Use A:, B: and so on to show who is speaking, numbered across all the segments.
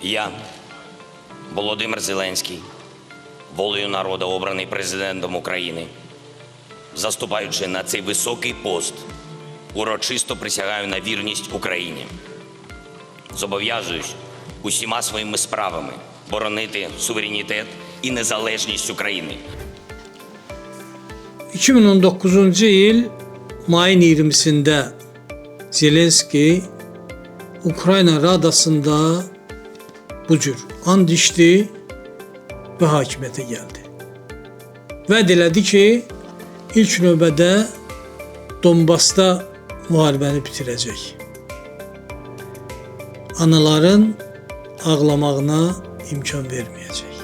A: Я, Володимир Зеленський, волею народу обраний президентом України, заступаючи на цей високий пост, урочисто присягаю на вірність Україні. Зобов'язуюсь усіма своїми справами боронити суверенітет і незалежність України.
B: 2019 yıl mayın 20'sinde Zelenski Ukrayna Radası'nda bu cür and içti ve hakimiyete geldi. Vəd elədi ki, ilk növbədə Donbasda müharibəni bitirəcək. Anaların ağlamağına imkan verməyəcək.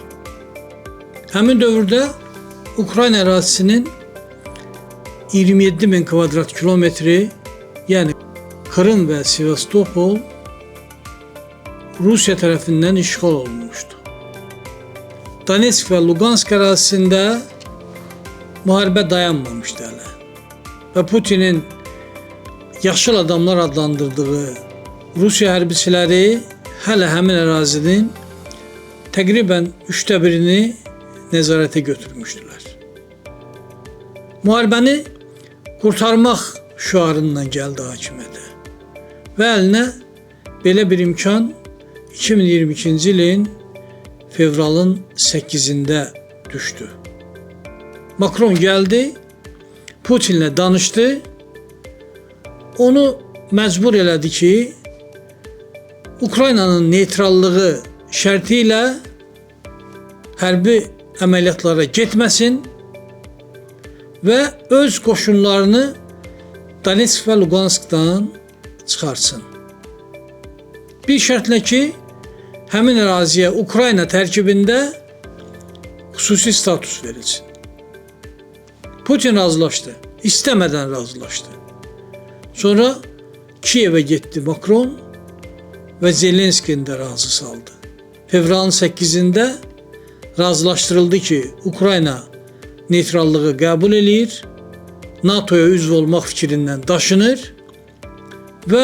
B: Həmin dövrdə Ukrayna ərazisinin 27 bin kvadrat kilometri, yani Kırım ve Sivastopol Rusya tarafından işgal olunmuştu. Donetsk ve Lugansk ərazisində müharibə dayanmamışdı hələ. Və Putin'in yaşıl adamlar adlandırdığı Rusya hərbiçiləri hələ həmin ərazinin təqribən 1/3'ni nəzarətə götürmüşdülər. Müharibəni qurtarmaq şüarından gəldi hakimiyyətə və əlinə belə bir imkan 2022-ci ilin fevralın 8'ində düşdü. Macron gəldi, Putinlə danışdı, onu məcbur elədi ki, Ukraynanın neytrallığı şərti ilə hərbi əməliyyatlara getməsin və öz qoşunlarını Donetsk və Luganskdan çıxarsın. Bir şərtlə ki, həmin əraziyə Ukrayna tərkibində xüsusi status verilsin. Putin razılaşdı, istəmədən razılaşdı. Sonra Kiyevə getdi Macron və Zelenskini də razı saldı. Fevralın 8'ində razılaşdırıldı ki, Ukrayna neytrallığı qəbul eləyir, NATO'ya üzv olmaq fikrindən daşınır və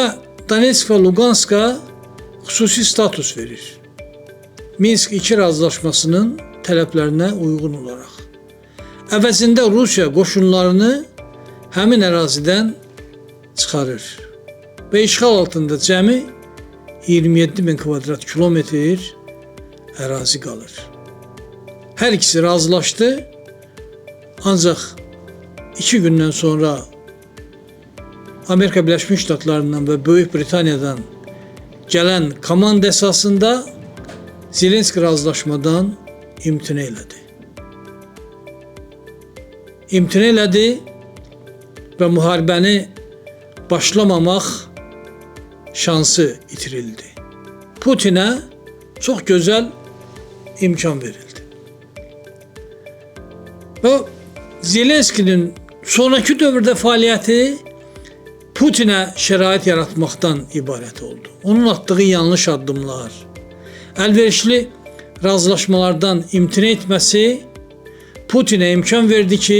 B: Donetsk və Luganska xüsusi status verir. Minsk 2 razılaşmasının tələblərinə uyğun olaraq. Əvəzində Rusiya qoşunlarını həmin ərazidən çıxarır və işğal altında cəmi 27 bin kvadrat kilometr ərazi qalır. Hər ikisi razılaşdı, ancaq 2 gündən sonra Amerika Birləşmiş Ştatlarından və Böyük Britaniyadan gələn komand əsasında Zelenski razılaşmadan imtina elədi. İmtina elədi və müharibəni başlamamaq şansı itirildi. Putinə çox gözəl imkan verildi. Və Zelenskinin sonraki dövrdə fəaliyyəti Putinə şərait yaratmaqdan ibarət oldu. Onun atdığı yanlış addımlar, əlverişli razılaşmalardan imtina etməsi Putinə imkan verdi ki,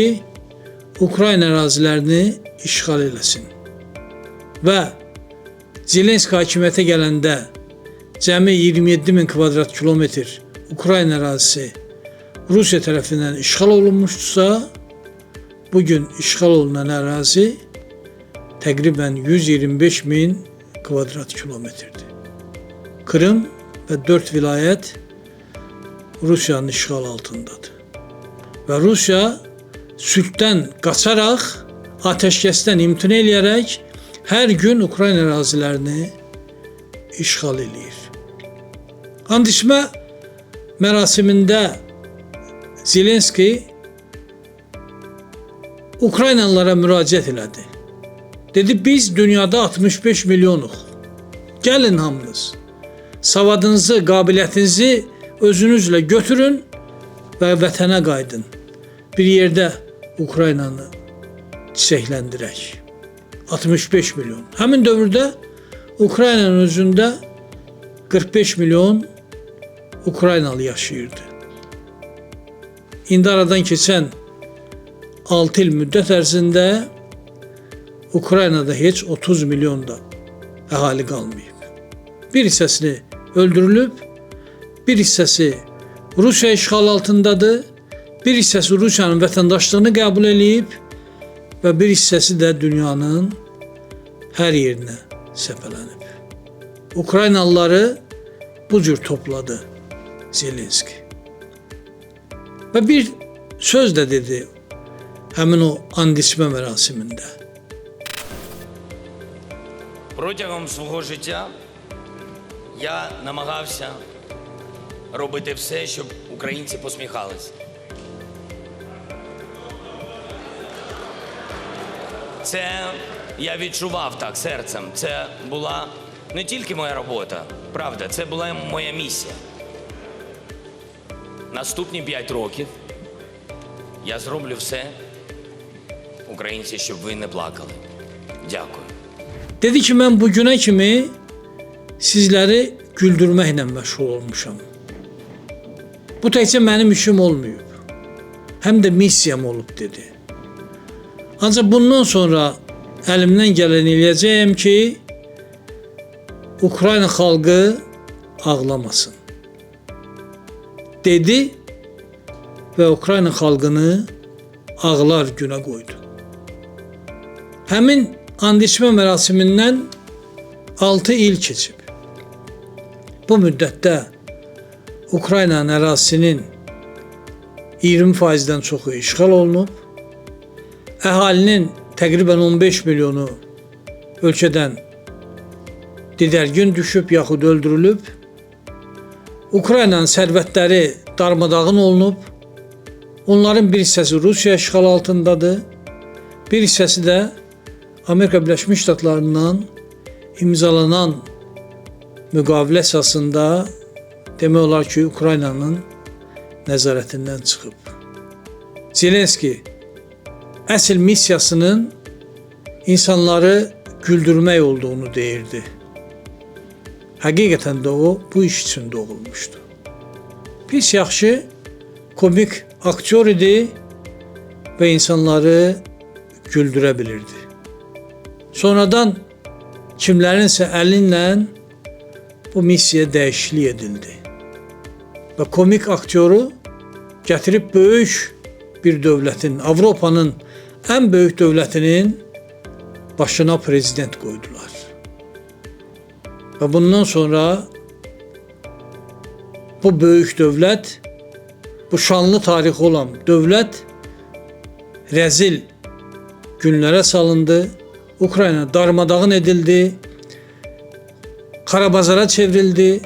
B: Ukrayna ərazilərini işğal eləsin. Və Zelenski hakimiyyətə gələndə cəmi 27 bin kvadrat kilometr Ukrayna ərazisi Rusiya tərəfindən işğal olunmuşdursa, bugün işğal olunan ərazi təqribən 125 bin kvadrat kilometrdir. Kırım və 4 vilayət Rusiyanın işğal altındadır. Və Rusiya sülhdən qaçaraq, atəşkəsdən imtina eləyərək hər gün Ukrayna ərazilərini işğal eləyir. And içmə mərasimində Zelenski Ukraynalılara müraciət elədi. Dedi, biz dünyada 65 milyonuq. Gəlin hamınız. Savadınızı, qabiliyyətinizi özünüzlə götürün və vətənə qaydın. Bir yerdə Ukraynanı çiçəkləndirək. 65 milyon. Həmin dövrdə Ukraynanın özündə 45 milyon Ukraynalı yaşayırdı. İndi aradan keçən 6 il müddət ərzində Ukraynada heç 30 milyon da əhali qalmayıb. Bir hissəsini öldürülüb, bir hissəsi Rusiya işğalı altındadır, bir hissəsi Rusiyanın vətəndaşlığını qəbul edib və bir hissəsi də dünyanın hər yerinə səpələnib. Ukraynalıları bu cür topladı Zelenski. Və bir söz də dedi həmin o andismə mərasimində.
A: Протягом свого життя я намагався робити все, щоб українці посміхались. Це я відчував так серцем. Це була не тільки моя робота, правда, це була моя місія. Наступні 5 років я зроблю все, українці, щоб ви не плакали. Дякую.
B: Dedi ki, mən bu günə kimi sizləri güldürməklə məşğul olmuşam. Bu təkcə mənim işim olmayıb. Həm də missiyam olub, dedi. Ancaq bundan sonra əlimdən gələni eləyəcəyəm ki, Ukrayna xalqı ağlamasın. Dedi və Ukrayna xalqını ağlar günə qoydu. Həmin andismə mərasimindən 6 il keçib. Bu müddətdə Ukraynanın ərazisinin 20%-dən çoxu işğal olunub, əhalinin təqribən 15 milyonu ölkədən didərgin düşüb yaxud öldürülüb, Ukraynanın sərvətləri darmadağın olunub, onların bir hissəsi Rusiya işğal altındadır, bir hissəsi də Amerika Birləşmiş Ştatlarından imzalanan müqavilə əsasında demək olar ki, Ukraynanın nəzarətindən çıxıb. Zelenski əsl missiyasının insanları güldürmək olduğunu deyirdi. Həqiqətən də o, bu iş üçün doğulmuşdu. Pis yaxşı komik aktyor idi və insanları güldürə bilirdi. Sonradan kimlərinsə əlinlə bu missiya dəyişiklik edildi. Və komik aktyoru gətirib böyük bir dövlətin, Avropanın ən böyük dövlətinin başına prezident qoydular. Və bundan sonra bu böyük dövlət, bu şanlı tarixi olan dövlət rəzil günlərə salındı. Ukrayna darmadağın edildi, Qarabazara çevrildi,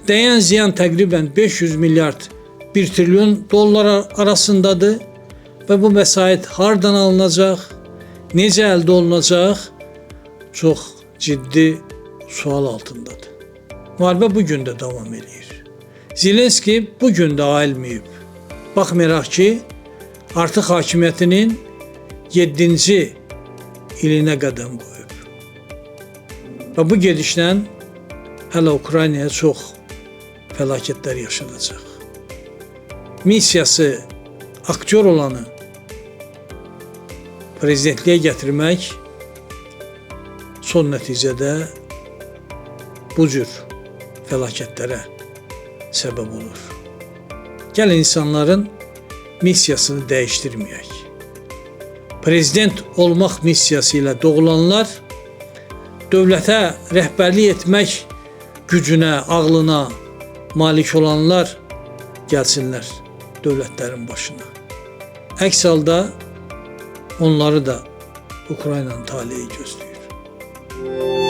B: dəyən ziyan təqribən 500 milyard 1 trilyon dollar arasındadır və bu vəsait hardan alınacaq, necə əldə olunacaq, çox ciddi sual altındadır. Müharibə bu gün də davam edir. Zelenski bu gün də ayılmayıb. Baxmayaraq ki, artıq hakimiyyətinin 7-ci ilinə qədəm qoyub. Və bu gedişlə hələ Ukraynaya çox fəlakətlər yaşanacaq. Missiyası aktyor olanı prezidentliyə gətirmək son nəticədə bu cür fəlakətlərə səbəb olur. Gəlin insanların missiyasını dəyişdirməyək. Prezident olmaq missiyası ilə doğulanlar dövlətə rəhbərlik etmək gücünə, ağlına malik olanlar gəlsinlər dövlətlərin başına. Əks halda onları da Ukraynanın taleyi gözləyir.